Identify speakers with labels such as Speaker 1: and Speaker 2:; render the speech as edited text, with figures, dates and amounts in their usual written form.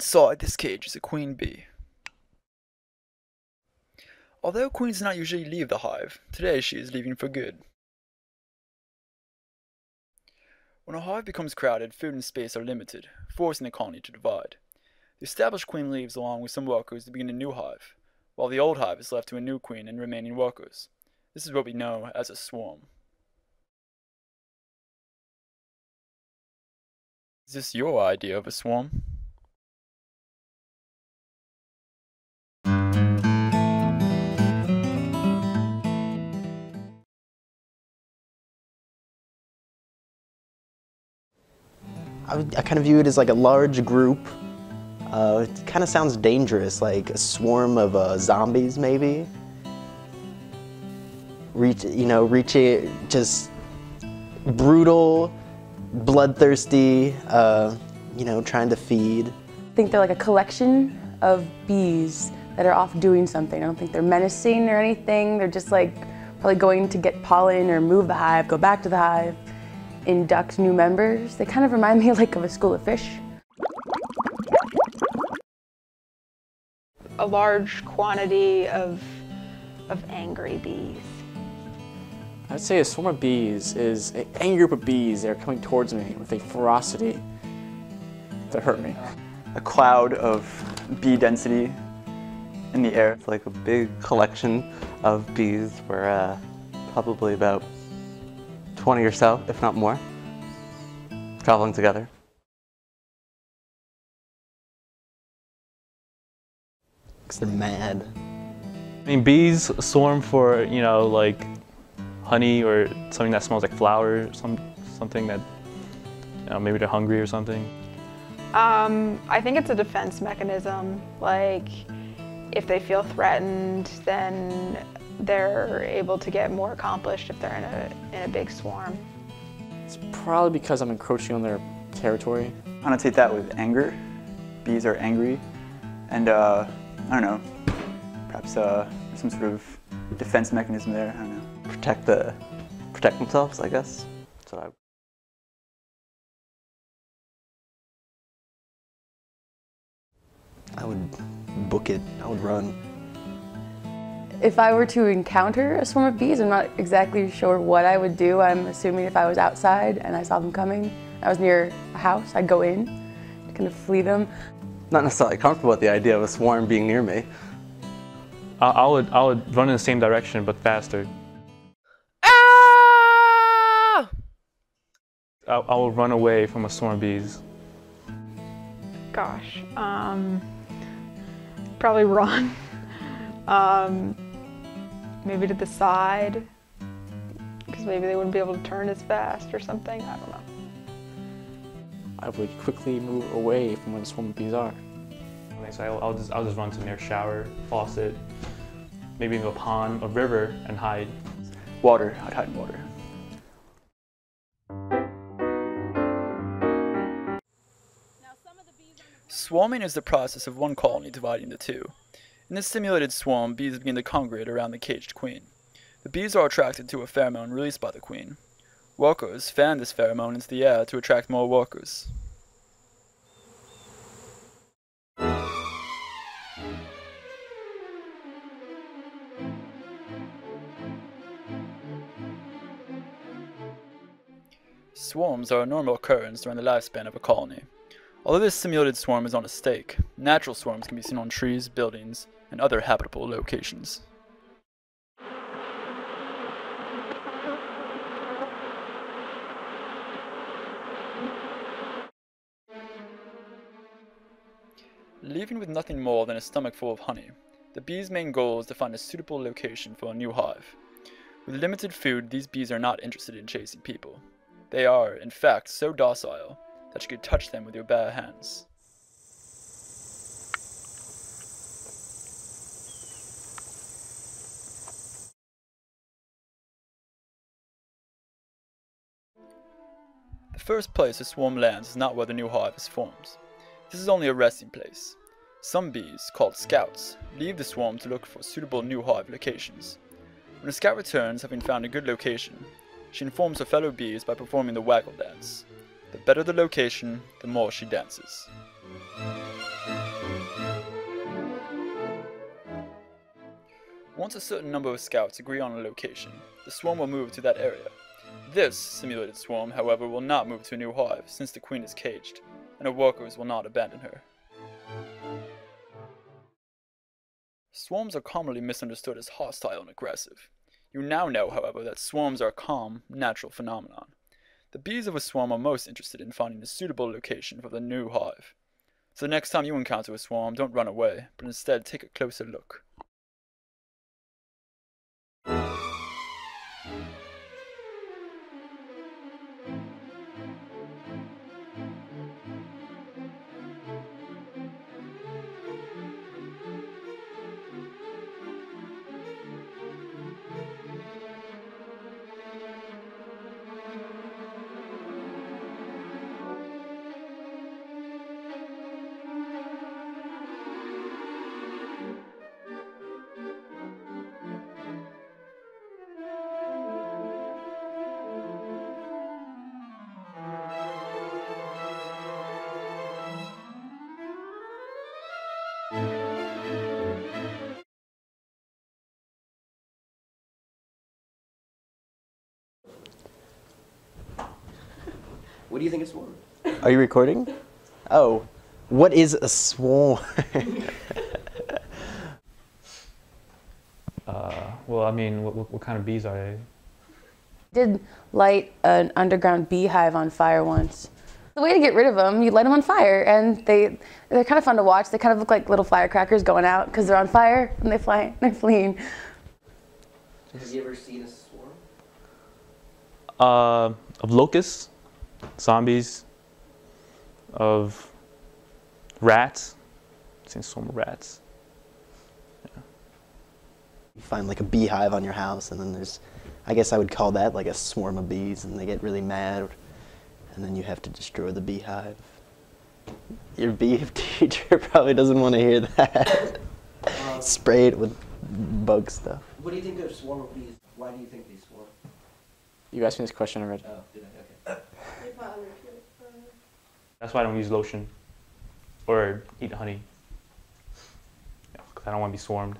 Speaker 1: Inside this cage is a queen bee. Although queens do not usually leave the hive, today she is leaving for good. When a hive becomes crowded, food and space are limited, forcing the colony to divide. The established queen leaves along with some workers to begin a new hive, while the old hive is left to a new queen and remaining workers. This is what we know as a swarm. Is this your idea of a swarm?
Speaker 2: I kind of view it as like a large group. It kind of sounds dangerous, like a swarm of zombies, maybe. Reaching just brutal, bloodthirsty, trying to feed.
Speaker 3: I think they're like a collection of bees that are off doing something. I don't think they're menacing or anything. They're just like probably going to get pollen or move the hive, go back to the hive, induct new members. They kind of remind me like of a school of fish.
Speaker 4: A large quantity of angry bees.
Speaker 5: I'd say a swarm of bees is an angry group of bees that are coming towards me with a ferocity to hurt me.
Speaker 6: A cloud of bee density in the air.
Speaker 7: It's like a big collection of bees. We're probably about 20 or so, if not more, traveling together.
Speaker 2: Because they're mad.
Speaker 8: I mean, bees swarm for, like honey or something that smells like flower, something that, maybe they're hungry or something.
Speaker 4: I think it's a defense mechanism. Like, if they feel threatened, then they're able to get more accomplished if they're in a big swarm.
Speaker 5: It's probably because I'm encroaching on their territory.
Speaker 6: Annotate that with anger. Bees are angry, and I don't know, perhaps some sort of defense mechanism there. I don't know.
Speaker 7: Protect themselves, I guess. That's what
Speaker 2: I would book it. I would run.
Speaker 3: If I were to encounter a swarm of bees, I'm not exactly sure what I would do. I'm assuming if I was outside and I saw them coming, I was near a house, I'd go in to kind of flee them.
Speaker 7: Not necessarily comfortable with the idea of a swarm being near me.
Speaker 8: I would run in the same direction, but faster.
Speaker 1: Ah!
Speaker 8: I will run away from a swarm of bees.
Speaker 4: Gosh, probably run. Maybe to the side, because maybe they wouldn't be able to turn as fast or something. I don't know.
Speaker 5: I would quickly move away from where the swarm of bees are.
Speaker 8: So I'll just run to near shower, faucet, maybe into a pond, a river, and hide.
Speaker 6: Water. I'd hide in water.
Speaker 1: Swarming is the process of one colony dividing into two. In this simulated swarm, bees begin to congregate around the caged queen. The bees are attracted to a pheromone released by the queen. Workers fan this pheromone into the air to attract more workers. Swarms are a normal occurrence during the lifespan of a colony. Although this simulated swarm is on a stake, natural swarms can be seen on trees, buildings, and other habitable locations. Leaving with nothing more than a stomach full of honey, the bees' main goal is to find a suitable location for a new hive. With limited food, these bees are not interested in chasing people. They are, in fact, so docile that you could touch them with your bare hands. The first place a swarm lands is not where the new hive is formed. This is only a resting place. Some bees, called scouts, leave the swarm to look for suitable new hive locations. When a scout returns having found a good location, she informs her fellow bees by performing the waggle dance. The better the location, the more she dances. Once a certain number of scouts agree on a location, the swarm will move to that area. This simulated swarm, however, will not move to a new hive since the queen is caged, and her workers will not abandon her. Swarms are commonly misunderstood as hostile and aggressive. You now know, however, that swarms are a calm, natural phenomenon. The bees of a swarm are most interested in finding a suitable location for the new hive. So the next time you encounter a swarm, don't run away, but instead take a closer look.
Speaker 9: What do you think of swarm?
Speaker 2: Are you recording? Oh, what is a swarm?
Speaker 8: Well, I mean, what kind of bees are they?
Speaker 3: Did light an underground beehive on fire once. The way to get rid of them, you light them on fire, and they're kind of fun to watch. They kind of look like little firecrackers going out because they're on fire and they're fleeing.
Speaker 9: Have you ever seen a swarm?
Speaker 8: Of locusts, zombies, of rats. I've seen a swarm of rats.
Speaker 2: You find like a beehive on your house, and then there's, I guess I would call that like a swarm of bees, and they get really mad, and then you have to destroy the beehive. Your bee teacher probably doesn't want to hear that. Spray it with bug stuff.
Speaker 9: What do you think of swarm of bees? Why do you think they swarm?
Speaker 5: You asked me this question already.
Speaker 9: Oh, did I? Okay.
Speaker 8: That's why I don't use lotion or eat honey. Because I don't want to be swarmed.